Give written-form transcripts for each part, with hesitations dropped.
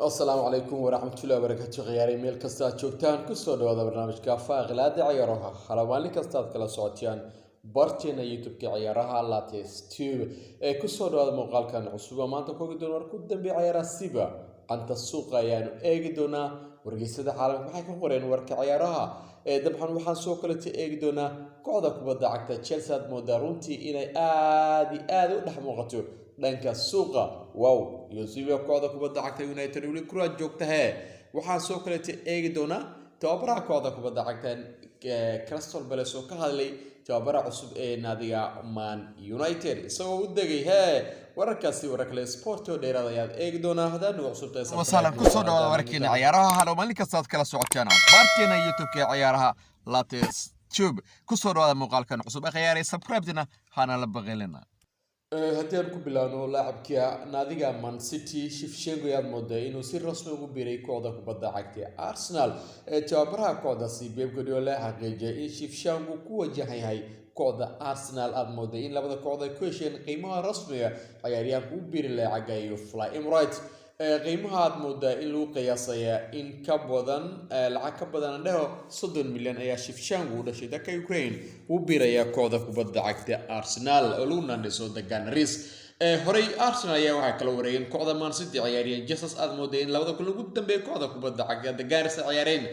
السلام عليكم ورحمة الله وبركاته غياري ميل كستا جوجتان كسو دوada barnaamijka faaqlaada ciyaaraha xalawaan kasta kala socotiyaan barteena YouTube-ka ciyaaraha latest tube ee kusoo dhawaada muuqaalkan cusub maanta ku guddoon war ku dambeeyay ciyaaraha siba anta suuqa ayaan eegi doonaa wargeysada caalamka waxay ka qoreen warka ciyaaraha dabcan waxaan soo kale eegi doonaa kooxda kubadda cagta Chelsea moodaa runtii inay aad u dhex muuqato dhanka suuqa wow iyo siba kooxda kubadda cagta United wali kura joogtahay waxaan soo kale eegi doonaa tababaraha kooxda kubadda cagta Crystal Palace oo ka hadlay tababaraha cusub ee naadiga Man United isagoo u dagay wararkaasi warakale sport oo dheeraad ayaad eegi doonaa hadaan ugu cusubtay wasaalan ku soo dhawaada warkiina ciyaaraha hal maalin kasta kala socotaan barteena YouTube-ka ciyaaraha latest tube ku soo dhawaada muuqaalkan cusub ee ciyaarey subscribe-dina hana la baqeelina haddii aan ku bilaabno laacibka naadiga Man City Shevchenko ayaa mooday inuu si rasmi ugu biiray kooxda kubadda cagta Arsenal tababaraha kooxdaasi Pep Guardiola xaqiijiyay in Shevchenko ku wajahayahay kooxda Arsenal aad mooday in labada kooxood ay ku hesheen qiimaha rasmiga ciyaaryahanka u biiri laacibka iyo Fly Emirates qiimaha aad moodaa in lagu qiyaasaya in ka badan lacag ka badan 30 milyan ayaa Shevchenko u dhashay dalka Ukraine u biiraya kooxda kubadda cagta Arsenal oo lagu naanayso The Gunners horey Arsenal ayaa waxa kala wareegeen kooxda Man City ciyaaryahan Jesus aad mooday in labada kulan ugu dambeeyay kooxda kubadda cagta The Gunners ciyaareen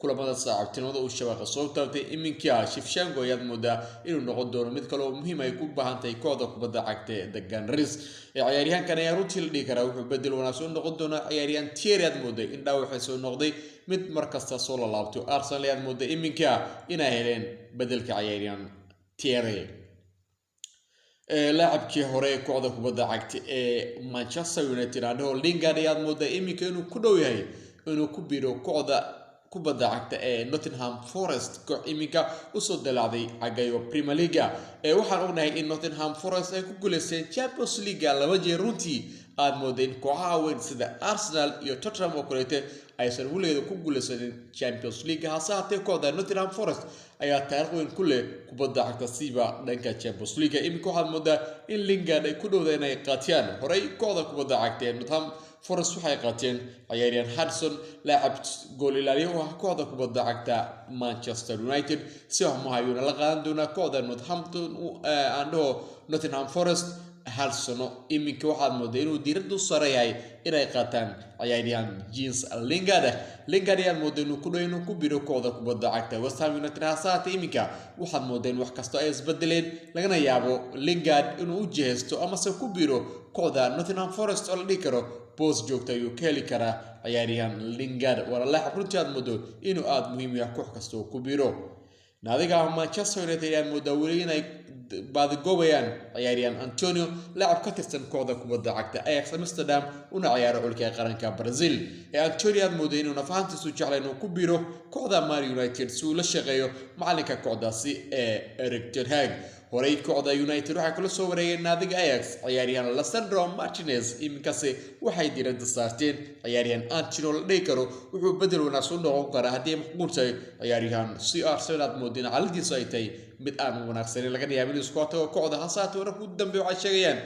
kulamada saaxiibtinimada uu shabaqa soo taabtay iminka Shevchenko ayaa moodaa inuu noqon doono mid kale oo muhiim ay ku baahantahay kooxda kubadda cagta The Gunners ciyaaryahankan ayaa runtii la dhigi karaa wuxuu bedel wanaagsan noqon doonaa ciyaaryahan Thierry aad mooday in dhaawac soo noqday mid markasta soo la laabto Arsenal ayaa mooday iminka inay heleen bedelka ciyaaryahan Thierry laacibkii hore kooxda kubadda cagta ee Manchester United oo Lingard ayaa mooday iminka inuu ku dhow yahay inuu ku biiro kooxda kubadda cagta ee Nottingham Forest koox iminka u soo dalacday cagayo Premier League waxaan ognahay in Nottingham Forest ay ku guuleysteen Champions League laba jeer runtii aad moodeen kooxaha weyn sida Arsenal iyo Tottenham oo kaleete aysan weligeed ku guuleysan Champions League hase haatee kooxda Nottingham Forest ayaa taariikh weyn ku leh kubadda cagta siba dhanka Champions League iminka waxaad moodaa in Lingard ay ku dhowdeen ay qaatiyaan horey kooxda kubadda cagta ee Nottingham Forest waxay qaateen ciyaaryahan Hudson laacib gool ilaaliye oo kooxda kubadda cagta Manchester United si waxmaayuna la qaadan doona kooxda Nottingham Forest hal sano iminka waxaad moodaa inuu diiradda u sareeyay inay qaataan ciyaaryahan Jens Lingard ayaa moodaa inuu ku dhow ku biro kooxda kubadda cagta West Ham United hasaatee iminka waxaad moodaa in wax kasta ay isbedeleen lagana yaabo Lingard inuu u jeesto ama se ku biro kooxda Nottingham Forest oo la dhigi karo boos joogta ayuu ka heli karaa ciyaaryahan Lingard wala laacib runtii aad moodo inuu aad muhiim yahay koox kasta oo ku biro naadiga Manchester United ayaa moodaa weli inay baadgoobayaan ciyaaryahan Antonio laacib ka tirsan kooxda kubadda cagta Ajax Amsterdam una ciyaaro xulka qaranka Brazil Antonio aad mooday inuu nafahantiisu jeclay inuu ku biro kooxda Man United si uu la shaqeeyo macalinka kooxdaasi Erik ten Hag horey kooxda United waxa kala soo wareegay naadiga Ajax ciyaaryahan Lisandro Martinez iminkasi waxay diiradda saarteen ciyaaryahan Antonio la dhigi karo wuxuu bedel wanaagsan noqon karaa haddii maqbuultay ciyaaryahan Arsenal moodina xaaladiisu ay tahay mid aan wanaagsan laga yaabin isku tago kooxda hasaat wararka u dambeeyay waxay sheegayaan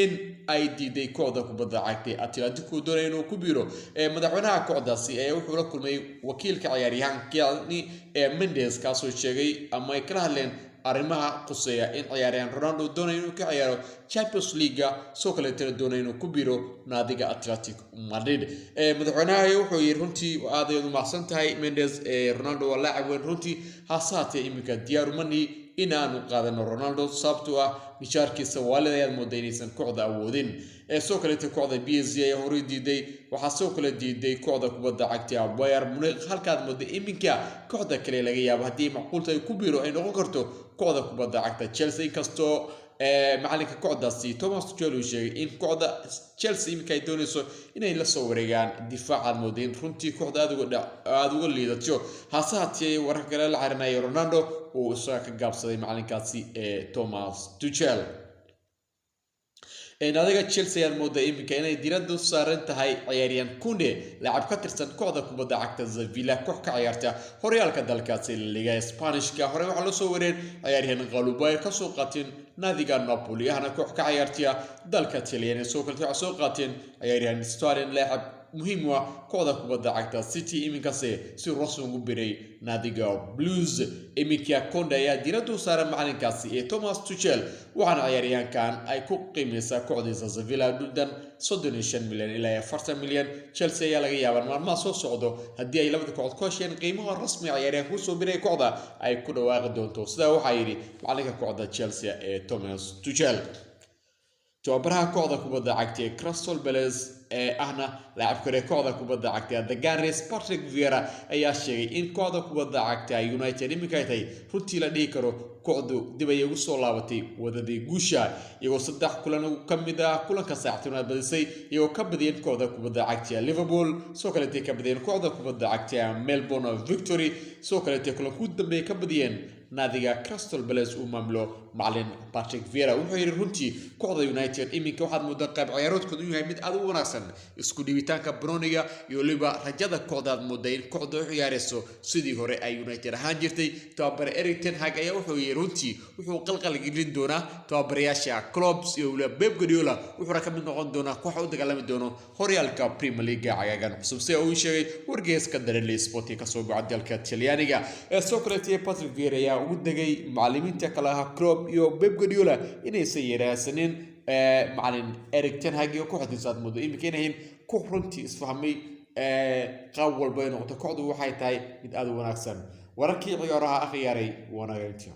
in ay diiday kooxda kubadda cagta Atletico doonay inuu ku biro madaxweynaha kooxdaasi wuxuu la kulmay wakiilka ciyaaryahanka Mendes kaasoo sheegay ama ay kala hadleen arrimaha quseeya in ciyaaryahan Ronaldo doonay inuu ka ciyaaro Champions League soo kale tira doonay inuu ku biro naadiga Atletico Madrid madaxweynaha wuxuu yiri runtii aad ay u mahadsan tahay Mendes Ronaldo waa laacib weyn runtii hasaatee iminka diyaar umani inaanu qaadano Ronaldo sababtoo ah mishaarkiisa waalidayad moodaynaysan kooxda awoodin soo kale kooxda PSG ay hore diiday waxa soo kale diiday kooxda kubadda cagta Bayern Munich halkaad mooday iminka kooxda kale laga yaabo haddii macquulta ay ku biro ay noqon karto kooxda kubadda cagta Chelsea inkastoo macalinka kooxdaasi Thomas Tuchel uu sheegay in kooxda Chelsea iminka ay doonayso inay la soo wareegaan difaaca moodeen runtii kooxda aad uga liidato hase haatee wararka kale la xirinayo Ronaldo oo isaga ka gaabsaday macalinkaasi Thomas Tuchel naadiga Chelsea ayaa mooday iminka inay diiradda u saaran tahay ciyaaryahan Kunde laacib ka tirsan kooxda kubadda cagta Sevilla koox ka ciyaarta horyaalka dalkaasi Liga Isbaanishka hore waxa la soo wareer ciyaaryahan Qalubay ka soo qaateen naadiga Napoli ahna koox ka ciyaarta dalka Talyaaniga soo kale soo qaateen ciyaaryahan Sterling laacib muhiim u ah kooxda kubadda cagta City iminkase si rasmi ugu biray naadiga Blues iminka Conte ayaa diiradda u saaray macalinkaasi ee Thomas Tuchel waxaana ciyaaryahankan ay ku qiimaysaa kooxdiisa Sevilla dhuldan 35 milyan ilaa 40 milyan Chelsea ayaa laga yaabaa maalmaha soo socdo haddii ay labada kooxood ka hesheen qiimaha rasmi ciyaaryahanka ku soo biray kooxda ay ku dhawaaqi doonto sidaa waxaa yidhi macalinka kooxda Chelsea ee Thomas Tuchel tababaraha kooxda kubadda cagta ee Crystal Palace ahna laacibka kooxda kubadda cagta The Gunners Patrick Vieira ayaa sheegay in kooxda kubadda cagta United iminka ay tahay runtii la dhihi karo kooxdu dib ay ugu soo laabatay wadadii guusha iyagoo 3 kulan ka mid ah kulanka saacaduna badisay iyagoo ka badiyeen kooxda kubadda cagta Liverpool soo kale ka badiyeen kooxda kubadda cagta Melbourne Victory soo kale kulanku dambe ka badiyeen naadiga Crystal Palace uu maamulo macallin Patrick Vieira wuxuu yiri runtii kooxda United iminka waxaad muddo qayb ciyaaroodkoodu yahay mid aad u wanaagsan isku dhibitaanka Browniga iyo liba rajada kooxdaad muddo in kooxdu u ciyaarayso sidii hore ay United ahaan jirtay tababare Erik ten Hag ayaa wuxuu yiri runtii wuxuu qalqal gelin doonaa tababarayaasha clubs iyo Pep Guardiola wuxuu ka mid noqon doonaa koox u dagaalami doono horyaalka Premier League ciyaagan cusub si uu sheegay wargeyska Daily Sport ka soo baxay dalka Talyaaniga soo kale Patrick Vieira ugu dagay macallimiinta kala ah Klopp iyo Pep Guardiola inay sayiraasaneen macallin Erik ten Hag iyo kooxdiisa muddo iminka inay ku runtii isfahmay qaab walba ay noqoto kooxdu waxay tahay mid aad u wanaagsan wararkii ciyaaraha akhyaaray wanaagsan